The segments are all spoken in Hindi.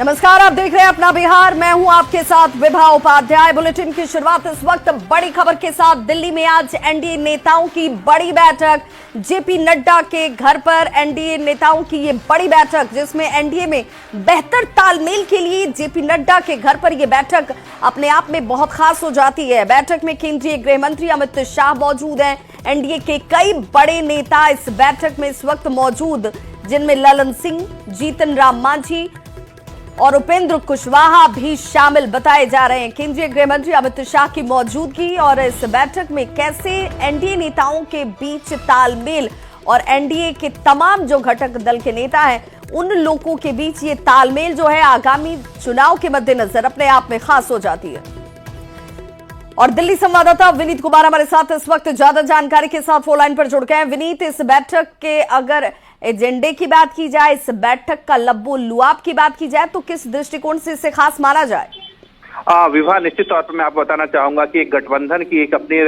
नमस्कार, आप देख रहे हैं अपना बिहार। मैं हूं आपके साथ विभा उपाध्याय। बुलेटिन की शुरुआत इस वक्त बड़ी खबर के साथ। दिल्ली में आज एनडीए नेताओं की बड़ी बैठक। जेपी नड्डा के घर पर एनडीए नेताओं की ये बड़ी बैठक, जिसमें एनडीए में बेहतर तालमेल के लिए जेपी नड्डा के घर पर यह बैठक अपने आप में बहुत खास हो जाती है। बैठक में केंद्रीय गृह मंत्री अमित शाह मौजूद हैं। एनडीए के कई बड़े नेता इस बैठक में इस वक्त मौजूद, जिनमें ललन सिंह, जीतन राम मांझी और उपेंद्र कुशवाहा भी शामिल बताए जा रहे हैं। केंद्रीय गृह मंत्री अमित शाह की मौजूदगी और इस बैठक में कैसे एनडीए नेताओं के बीच तालमेल और एनडीए के तमाम जो घटक दल के नेता हैं, उन लोगों के बीच ये तालमेल जो है आगामी चुनाव के मद्देनजर अपने आप में खास हो जाती है। और दिल्ली संवाददाता विनीत कुमार हमारे साथ इस वक्त ज्यादा जानकारी के साथ फोन लाइन पर जुड़ गए हैं। विनीत, इस बैठक के अगर एजेंडे की बात की जाए, इस बैठक का लब्बो लुआब की बात की जाए, तो किस दृष्टिकोण से इसे खास माना जाए? विवाह निश्चित तौर पर मैं आपको बताना चाहूंगा कि एक गठबंधन की एक अपनी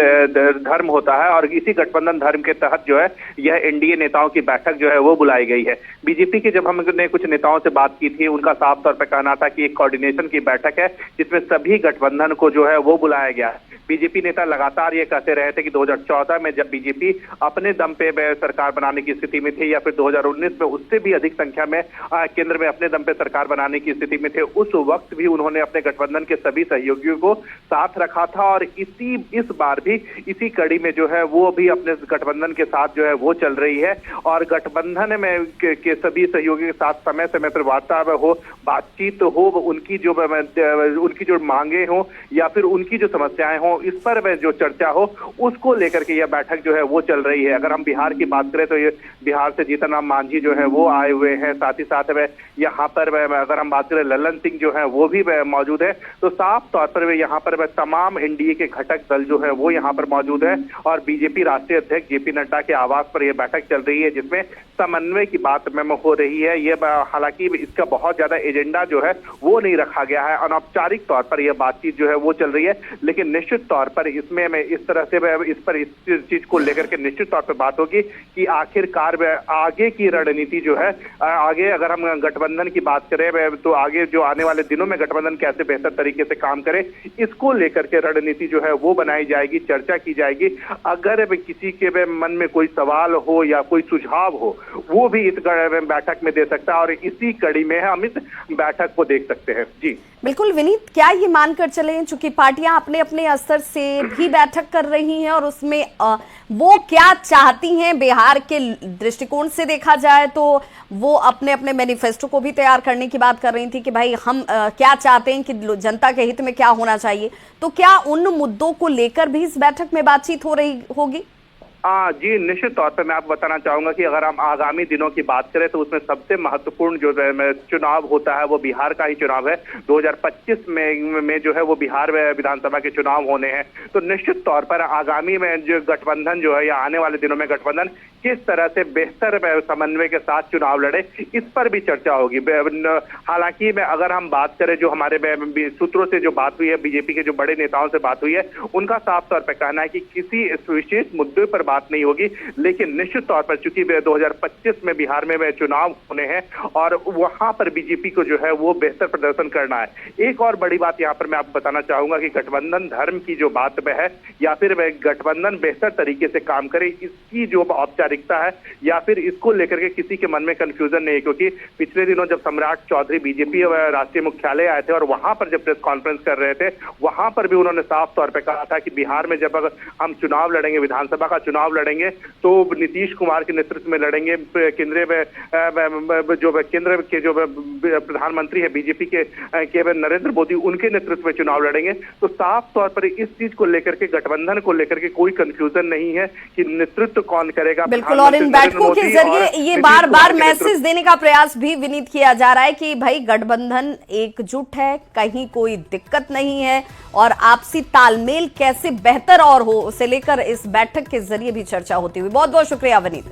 धर्म होता है और इसी गठबंधन धर्म के तहत जो है यह एनडीए नेताओं की बैठक जो है वो बुलाई गई है। बीजेपी की जब हमने कुछ नेताओं से बात की थी, उनका साफ तौर पर कहना था कि एक कोऑर्डिनेशन की बैठक है जिसमें सभी गठबंधन को जो है वो बुलाया गया है। बीजेपी नेता लगातार ये कहते रहे थे कि 2014 में जब बीजेपी अपने दम पे सरकार बनाने की स्थिति में थी, या फिर 2019 में उससे भी अधिक संख्या में केंद्र में अपने दम पे सरकार बनाने की स्थिति में थे, उस वक्त भी उन्होंने अपने गठबंधन के सभी सहयोगियों को साथ रखा था। और इस बार भी इसी कड़ी में जो है वो भी अपने गठबंधन के साथ जो है वो चल रही है। और गठबंधन में के सभी सहयोगियों के साथ समय समय पर वार्ता हो, बातचीत हो, उनकी जो मांगे हो या फिर उनकी जो समस्याएं हो, इस पर जो चर्चा हो, उसको लेकर के यह बैठक जो है वो चल रही है। अगर हम बिहार की बात करें तो ये बिहार से जीतन राम मांझी जो है वो आए हुए हैं। साथ ही साथ यहाँ पर अगर हम बात करें ललन सिंह जो है वो भी मौजूद है। तो साफ तौर पर यहाँ पर तमाम एनडीए के घटक दल जो है वो यहाँ पर मौजूद है। और बीजेपी राष्ट्रीय अध्यक्ष जेपी नड्डा के आवास पर यह बैठक चल रही है, जिसमें समन्वय की बात में हो रही है। ये हालांकि इसका बहुत ज्यादा एजेंडा जो है वो नहीं रखा गया है, अनौपचारिक तौर पर यह बातचीत जो है वो चल रही है। लेकिन निश्चित तौर पर इसमें मैं इस तरह से इस चीज को लेकर के निश्चित तौर पर बात होगी कि आखिरकार आगे की रणनीति जो है, आगे अगर हम गठबंधन की बात करें तो आगे जो आने वाले दिनों में गठबंधन कैसे बेहतर तरीके से काम करे, इसको लेकर के रणनीति जो है वो बनाई जाएगी, चर्चा की जाएगी। अगर किसी के मन में कोई सवाल हो या कोई सुझाव हो, वो भी इस बैठक में दे सकता है और इसी कड़ी में हम इस बैठक को देख सकते हैं। जी बिल्कुल विनीत, क्या ये मानकर चलें, चूंकि पार्टियां अपने अपने स्तर से भी बैठक कर रही हैं और उसमें वो क्या चाहती हैं बिहार के दृष्टिकोण से देखा जाए तो वो अपने अपने मैनिफेस्टो को भी तैयार करने की बात कर रही थी कि भाई हम क्या चाहते हैं कि जनता के हित में क्या होना चाहिए। तो क्या उन मुद्दों को लेकर भी इस बैठक में बातचीत हो रही होगी? जी निश्चित तौर पर मैं आपको बताना चाहूंगा कि अगर हम आगामी दिनों की बात करें तो उसमें सबसे महत्वपूर्ण जो चुनाव होता है वो बिहार का ही चुनाव है। 2025 में जो है वो बिहार विधानसभा के चुनाव होने हैं। तो निश्चित तौर पर आगामी में जो गठबंधन जो है या आने वाले दिनों में गठबंधन किस तरह से बेहतर समन्वय के साथ चुनाव लड़े, इस पर भी चर्चा होगी। हालांकि अगर हम बात करें जो हमारे सूत्रों से जो बात हुई है, बीजेपी के जो बड़े नेताओं से बात हुई है, उनका साफ तौर पर कहना है कि किसी विशेष मुद्दे पर बात नहीं होगी। लेकिन निश्चित तौर पर चूंकि 2025 में बिहार में चुनाव होने हैं और वहां पर बीजेपी को जो है वो बेहतर प्रदर्शन करना है। एक और बड़ी बात यहाँ पर मैं आपको बताना चाहूंगा कि गठबंधन धर्म की जो बात है या फिर गठबंधन बेहतर तरीके से काम करे, इसकी जो औपचारिकता है या फिर इसको लेकर के किसी के मन में कंफ्यूजन नहीं है। क्योंकि पिछले दिनों जब सम्राट चौधरी बीजेपी राष्ट्रीय मुख्यालय आए थे और वहां पर जब प्रेस कॉन्फ्रेंस कर रहे थे, वहां पर भी उन्होंने साफ तौर पर कहा था कि बिहार में जब हम चुनाव लड़ेंगे, विधानसभा का चुनाव लड़ेंगे, तो नीतीश कुमार के नेतृत्व में लड़ेंगे। केंद्र के जो प्रधानमंत्री है बीजेपी के नरेंद्र मोदी, उनके नेतृत्व में चुनाव लड़ेंगे। तो साफ तौर पर इस चीज को लेकर के, गठबंधन को लेकर के कोई कंफ्यूजन नहीं है कि नेतृत्व कौन करेगा। बिल्कुल, और इन बैठकों के जरिए ये बार बार मैसेज देने का प्रयास भी विनीत किया जा रहा है कि भाई गठबंधन एकजुट है, कहीं कोई दिक्कत नहीं है और आपसी तालमेल कैसे बेहतर और हो, उसे लेकर इस बैठक के जरिए भी चर्चा होती हुई। बहुत बहुत शुक्रिया विनीत।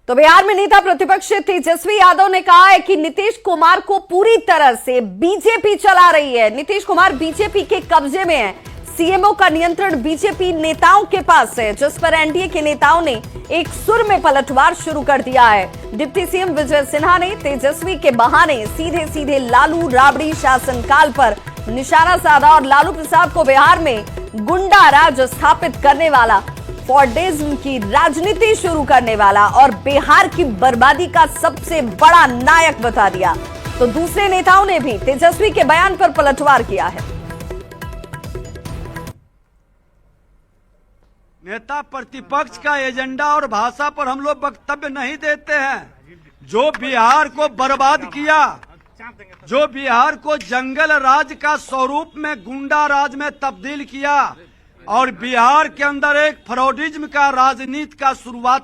तो बिहार में नेता प्रतिपक्ष तेजस्वी यादव ने कहा है कि नीतीश कुमार को पूरी तरह से बीजेपी चला रही है। नीतीश कुमार बीजेपी के कब्जे में है। सीएमओ का नियंत्रण बीजेपी नेताओं के पास है, जिस पर एनडीए के नेताओं ने एक सुर में पलटवार शुरू कर दिया है। डिप्टी सीएम विजय सिन्हा ने तेजस्वी के बहाने सीधे सीधे लालू राबड़ी शासनकाल पर निशाना साधा और लालू प्रसाद को बिहार में गुंडा राज स्थापित करने वाला, फॉर्डेज्म की राजनीति शुरू करने वाला और बिहार की बर्बादी का सबसे बड़ा नायक बता दिया। तो दूसरे नेताओं ने भी तेजस्वी के बयान पर पलटवार किया है। नेता प्रतिपक्ष का एजेंडा और भाषा पर हम लोग वक्तव्य नहीं देते हैं। जो बिहार को बर्बाद किया, जो बिहार को जंगल राज का स्वरूप में गुंडा राज में तब्दील किया और बिहार के अंदर एक फ्रॉडिज्म का राजनीति का शुरुआत